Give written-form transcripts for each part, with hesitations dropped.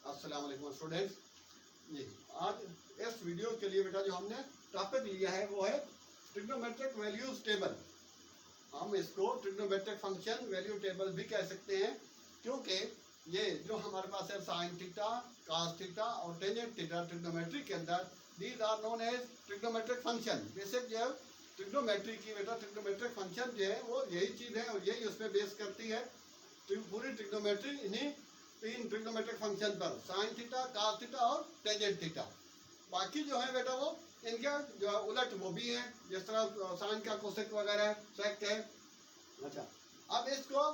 अस्सलाम वालेकुम स्टूडेंट्स जी। आज इस वीडियो के लिए बेटा जो हमने टॉपिक लिया है वो है ट्रिग्नोमेट्रिक वैल्यूज टेबल। हम इसको ट्रिग्नोमेट्रिक फंक्शन वैल्यू टेबल भी कह सकते हैं, क्योंकि ये जो हमारे पास है साइन थीटा, कॉस थीटा और टेंजेंट थीटा ट्रिग्नोमेट्री के अंदर, these are known as trigonometric function. Basic जो है ट्रिग्नोमेट्री की बेटा ट्रिग्नोमेट्रिक फंक्शन जो है वो यही चीज़ है और यही उसमें बेस करती है पूरी ट्रिग्नोमेट्री इन्हीं तीन ट्रिग्नोमेट्रिक फंक्शन पर, साइन थीटा, कॉस थीटा और टेंजेंट थीटा। बाकी जो है बेटा वो इनके जो है उलट वो भी हैं, जिस तरह साइन का कोसेक वगैरह सेक है। अच्छा, अब इसको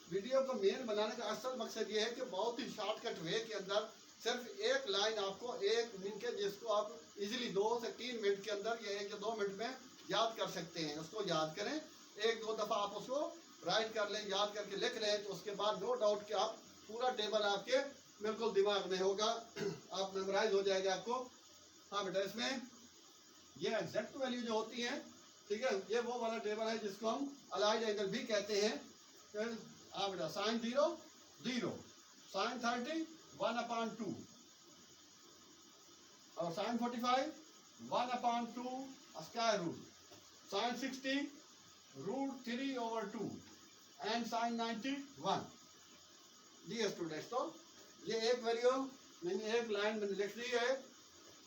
वीडियो को मेन बनाने का असल मकसद ये है कि बहुत ही शॉर्टकट वे के अंदर सिर्फ एक लाइन आपको एक मिनट के, जिसको आप इजीली 2 से 3 मिनट के अंदर या 1 या 2 मिनट में याद कर सकते हैं। उसको याद करें, 1-2 दफ़ा आप उसको राइट कर लें, याद करके लिख लें, तो उसके बाद नो डाउट कि आप पूरा टेबल आपके बिल्कुल दिमाग में होगा, आप मेमोराइज हो जाएगा आपको। हाँ बेटा, इसमें ये एग्जैक्ट वैल्यू जो होती है, ठीक है, ये वो वाला टेबल है जिसको हम अलाइड एंगल भी कहते हैं। हाँ बेटा, साइन 0 0, साइन 30 1/2 और sine 45 1/2 square root, sine 60 √3/2 and sine 90 1। जी स्टूडेंट्स, तो ये एक वैल्यू मैंने एक लाइन मैंने लिख दी है।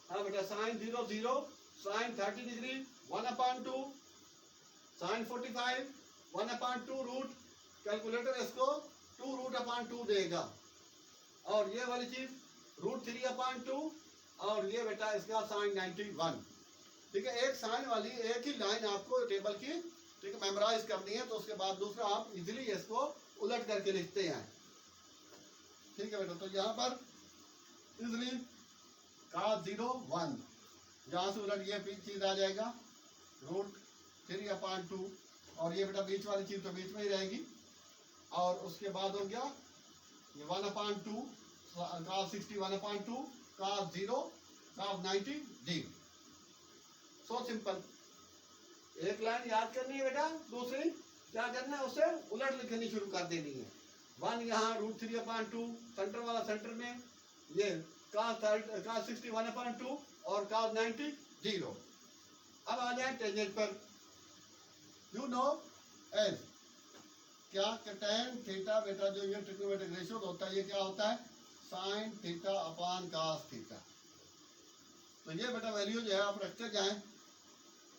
हाँ बेटा, sine 0 0, sine 30 degree 1/2, sine 45 1/2 root, calculator इसको 2√2 देगा, और ये वाली चीज √3/2, और ये बेटा इसका साइन 91। ठीक है, एक साइन वाली एक ही लाइन आपको टेबल की, ठीक है, मेमोराइज करनी है, तो उसके बाद दूसरा आप इजीली इसको उलट करके लिखते हैं। ठीक है बेटा, तो यहाँ पर इजली cos 0 1, जहाँ से उलट ये चीज आ जाएगा √3/2, और ये बेटा बीच वाली चीज तो बीच में ही रहेगी, और उसके बाद हो गया ये 1/2, cos 60 1/2, cos 0 cos 90 0। So simple, एक लाइन याद करनी है बेटा, दूसरी क्या करना है, उसे उलट लिखनी शुरू कर देनी है। 1 यहाँ √3/2 सेंटर वाला सेंटर में, ये cos 60 1/2 और cos 90 0। अब आ जाए टेंजेंट पर। यू नो एज क्या, tan थीटा बेटा जो ये ट्रिग्नोमेट्रिक रेशियो होता है, ये क्या होता है, sine theta upon cos theta. तो ये बेटा वैल्यू जो है आप रखते जाएं,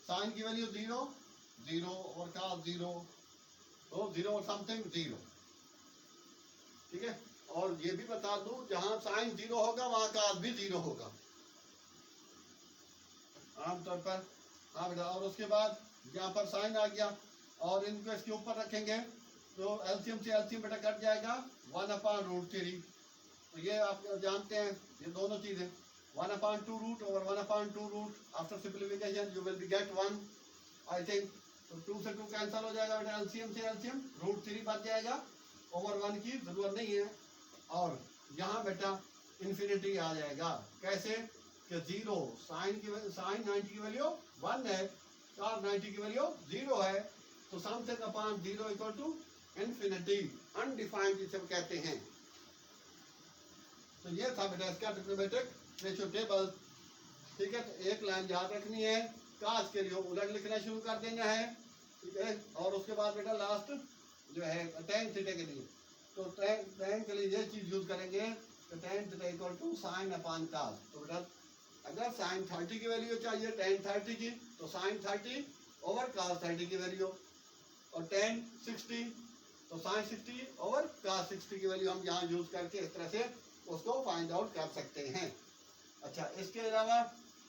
साइन की वैल्यू 0 0 और cos 0 तो 0 और समथिंग 0। ठीक है, और ये भी बता दूं, जहां साइन 0 होगा वहां cos भी 0 होगा आमतौर पर। हाँ बेटा, और उसके बाद यहाँ पर साइन आ गया, और इनको इसके ऊपर रखेंगे तो एलसीएम से एलसीएम बेटा कट जाएगा 1/√3। तो ये आप जानते हैं, ये दोनों चीजें 1/2 रूट और 1/2 root, after simplification you will be get 1 I think. तो 2 से 2 कैंसिल हो जाएगा बेटा, एलसीएम से एलसीएम √3 बच जाएगा, ओवर 1 की जरूरत नहीं है। और यहाँ बेटा इन्फिनिटी आ जाएगा, कैसे कि 0 साइन 90 की वैल्यू 1 है, cos 90 की वैल्यू 0 है, तो something upon 0 equal to infinity, undefined जिसे हम कहते हैं। तो ये था बेटा इसका ट्रिग्नोमेट्रिक रेशियो टेबल। ठीक है, तो एक लाइन याद रखनी है, cos के लिए उलट लिखना शुरू कर देना है। ठीक है, और उसके बाद बेटा लास्ट जो है tan थीटा के लिए, तो tan के लिए ये चीज यूज करेंगे, तो tan theta equal to sine upon cos। तो बेटा अगर साइन 30 की वैल्यू चाहिए tan 30 की, तो साइन 30 ओवर cos 30 की वैल्यू, और tan 60 तो साइन 60 ओवर cos 60 की वैल्यू हम यहाँ यूज करके इस तरह से उसको फाइंड आउट कर सकते हैं। अच्छा, इसके अलावा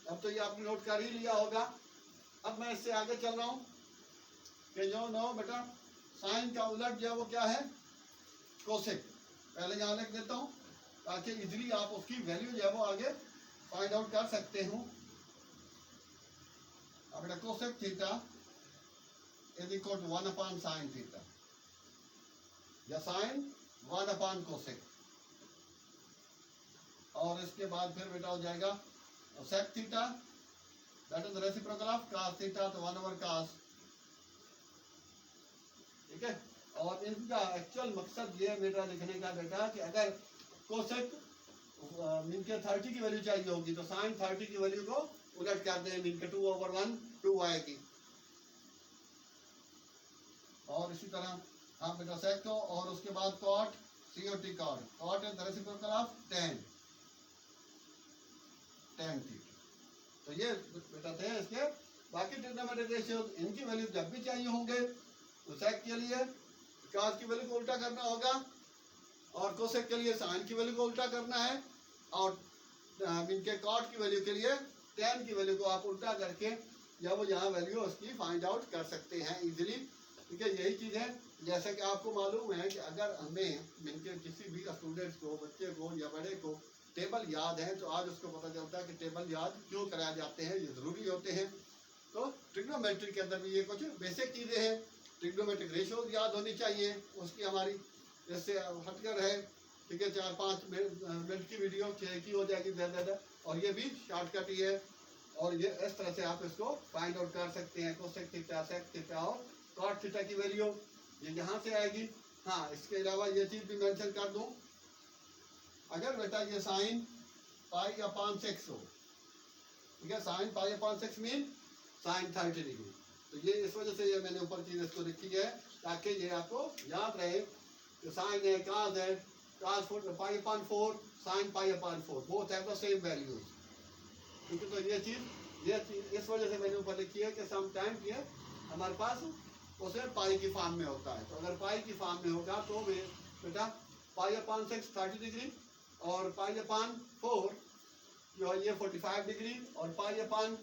अब तो ये आपने नोट कर ही लिया होगा। अब मैं इससे आगे चल रहा हूँ कि जो नो बेटा साइन का उलट जो है वो क्या है, कोसेक। पहले यहाँ लिख देता हूँ ताकि इजीली आप उसकी वैल्यू जो है वो आगे फाइंड आउट कर सकते हो। अब बेटा cosec theta is equal to 1/sin theta, या साइन 1/कोसेक, और इसके बाद फिर बेटा हो जाएगा sec theta, that is reciprocal of cos theta, तो 1/cos। ठीक है, और इनका एक्चुअल मकसद ये बेटा लिखने का बेटा कि अगर कोसेक मीन के 30 की वैल्यू चाहिए होगी, तो साइन 30 की वैल्यू को उलट कर दें, मीन के 2/1 2 आएगी। और इसी तरह आप बेटा सेक को, और उसके बाद cot COT cot is the reciprocal of tan theta. तो ये बेटा थे इसके। बाकी ट्रिग्नोमेट्रिक रेशियो इनकी वैल्यू जब भी चाहिए होंगे तो सेक के लिए कॉस की वैल्यू को उल्टा करना होगा, और कोसेक के लिए साइन की वैल्यू को उल्टा करना है, और इनके कॉट की वैल्यू के लिए tan की वैल्यू को आप उल्टा करके या वो यहाँ वैल्यू उसकी फाइंड आउट कर सकते हैं इजीली। ठीक है, यही चीज़ है। जैसे कि आपको मालूम है कि अगर हमें इनके किसी भी स्टूडेंट्स को, बच्चे को या बड़े को टेबल याद है, तो आज उसको पता चलता है कि टेबल याद क्यों कराए जाते हैं, ये ज़रूरी होते हैं। तो ट्रिग्नोमेट्री के अंदर भी ये कुछ बेसिक चीज़ें हैं। ट्रिग्नोमेट्रिक रेशियोज याद होनी चाहिए, उसकी हमारी जैसे हटकर है। ठीक है, 4-5 मिनट की वीडियो की हो जाएगी ज़्यादा, और ये भी शॉर्टकट ही है। और ये इस तरह से आप इसको फाइंड आउट कर सकते हैं। कोसेक थीटा, सेक थीटा और कॉट थीटा की वैल्यू ये यहाँ से आएगी। हाँ, इसके अलावा ये चीज़ भी मेंशन कर दूँ, अगर बेटा ये साइन π/6 हो, ठीक है, साइन π/6 मीन साइन 30 डिग्री। तो ये इस वजह से ये मैंने ऊपर चीज़ इसको लिखी है, ताकि ये आपको याद रहे कि साइन है, काज है, cos π/4 sine π/4 both have the same values. ठीक है, तो ये चीज़ इस वजह से मैंने ऊपर लिखी है कि समटाइम्स ये हमारे पास उसे पाई की फॉर्म में होता है। तो अगर पाई की फॉर्म में होगा तो बेटा π/6 30 डिग्री, और π/4 जो है ये 45 डिग्री, और π/3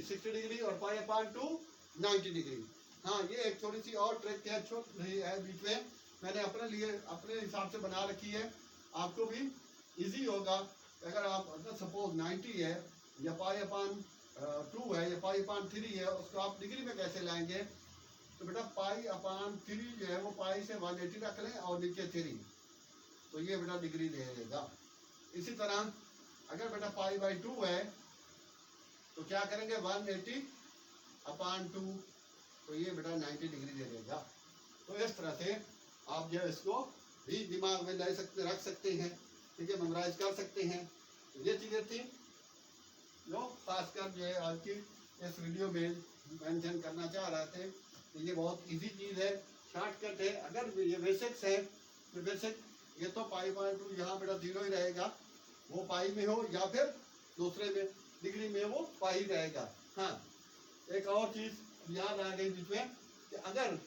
60 डिग्री, और π/2 90 डिग्री। हाँ, ये एक थोड़ी सी और ट्रिक है, छोटी है बीच में, मैंने अपने लिए अपने हिसाब से बना रखी है, आपको भी इजी होगा। अगर आप अगर सपोज 90 है या π/2 है या π/3 है, उसको आप डिग्री में कैसे लाएंगे? तो बेटा π/3 जो है वो पाई से 180 रख लें और नीचे 3, तो ये बेटा डिग्री दे देगा। इसी तरह अगर बेटा π/2 है तो क्या करेंगे, 180/2, तो ये बेटा 90 डिग्री दे देगा। तो इस तरह से आप जो इसको भी दिमाग में ले सकते, रख सकते हैं। ठीक है, मेमोराइज कर सकते हैं। तो ये चीज़ें थी जो खासकर जो है आज की इस वीडियो में मेंशन करना चाह रहे थे। तो ये बहुत इजी चीज़ है, शॉर्टकट है। अगर ये बेसिक्स है तो बेसिक ये तो π/2 यहाँ बेटा 0 ही रहेगा, वो पाई में हो या फिर दूसरे में डिग्री में वो पाई रहेगा। हाँ, एक और चीज़ याद आ गई बीच में कि अगर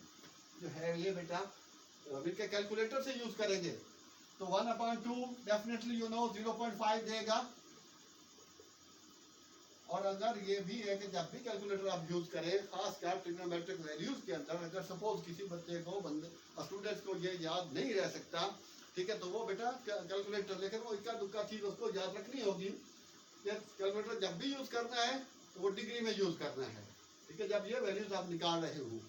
जो है ये बेटा इनके कैलकुलेटर से यूज़ करेंगे तो 1/2 डेफिनेटली 0.5 देगा। और अगर ये भी है कि जब भी कैलकुलेटर आप यूज़ करें, खासकर ट्रिग्नोमेट्रिक वैल्यूज़ के अंदर, अगर सपोज किसी बच्चे को स्टूडेंट्स को ये याद नहीं रह सकता, ठीक है, तो वो बेटा कैलकुलेटर, लेकिन वो इक्का दुक्का चीज़ उसको याद रखनी होगी। कैलकुलेटर जब भी यूज़ करना है तो वो डिग्री में यूज़ करना है। ठीक है, जब ये वैल्यूज आप निकाल रहे हो,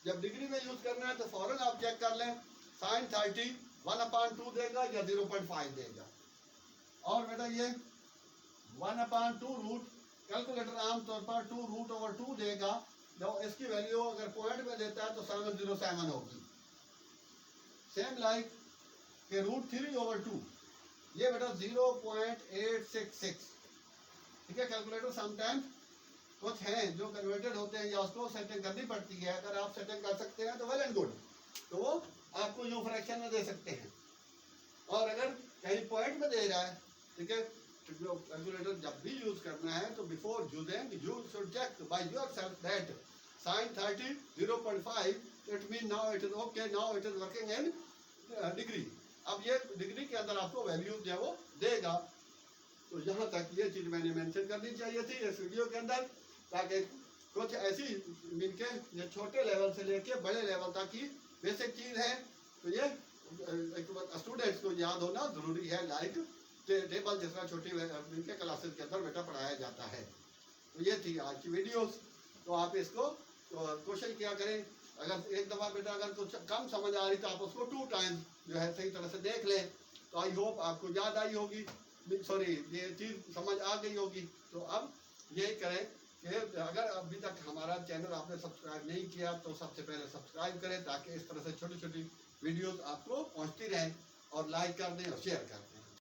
जब डिग्री में यूज़ करना है तो फौरन आप चेक कर लें, साइन 30 1/2 देगा या 0.5 देगा। और बेटा ये 1/2 रूट, कैलकुलेटर आमतौर पर 2√/2 देगा। जब इसकी वैल्यू अगर पॉइंट में देता है तो 707 होगी। सेम लाइक के √3/2, ये बेटा 0.866। ठीक है, कैलकुलेटर समटाइम्स कुछ हैं जो कन्वर्टेड होते हैं या उसको सेटिंग करनी पड़ती है। अगर आप सेटिंग कर सकते हैं तो वेल एंड गुड, तो वो आपको यू फ्रैक्शन में दे सकते हैं। और अगर कहीं पॉइंट में दे रहा है, ठीक है, कैलकुलेटर जब भी यूज करना है तो before using you should check by yourself that sine 30 0.5, it mean now it is okay, now it is working in degree. अब ये डिग्री के अंदर आपको वैल्यू जो है वो देगा। तो यहाँ तक ये चीज़ मैंने मेंशन करनी चाहिए थी इस वीडियो के अंदर, ताकि कुछ ऐसी इनके ये छोटे लेवल से लेके बड़े लेवल तक की बेसिक चीज़ है। तो ये स्टूडेंट्स को याद होना ज़रूरी है, लाइक टेबल जिस तरह छोटी इनके क्लासेस के अंदर बेटा पढ़ाया जाता है। तो ये थी आज की वीडियोस। तो आप इसको क्वेश्चन किया करें। अगर एक दफ़ा बेटा अगर कुछ कम समझ आ रही तो आप उसको 2 टाइम्स जो है सही तरह से देख लें। तो आई होप आपको याद आई होगी, सॉरी ये चीज़ समझ आ गई होगी। तो अब यही करें कि अगर अभी तक हमारा चैनल आपने सब्सक्राइब नहीं किया तो सबसे पहले सब्सक्राइब करें, ताकि इस तरह से छोटी छोटी वीडियोस आपको पहुंचती रहें, और लाइक कर दें और शेयर कर दें।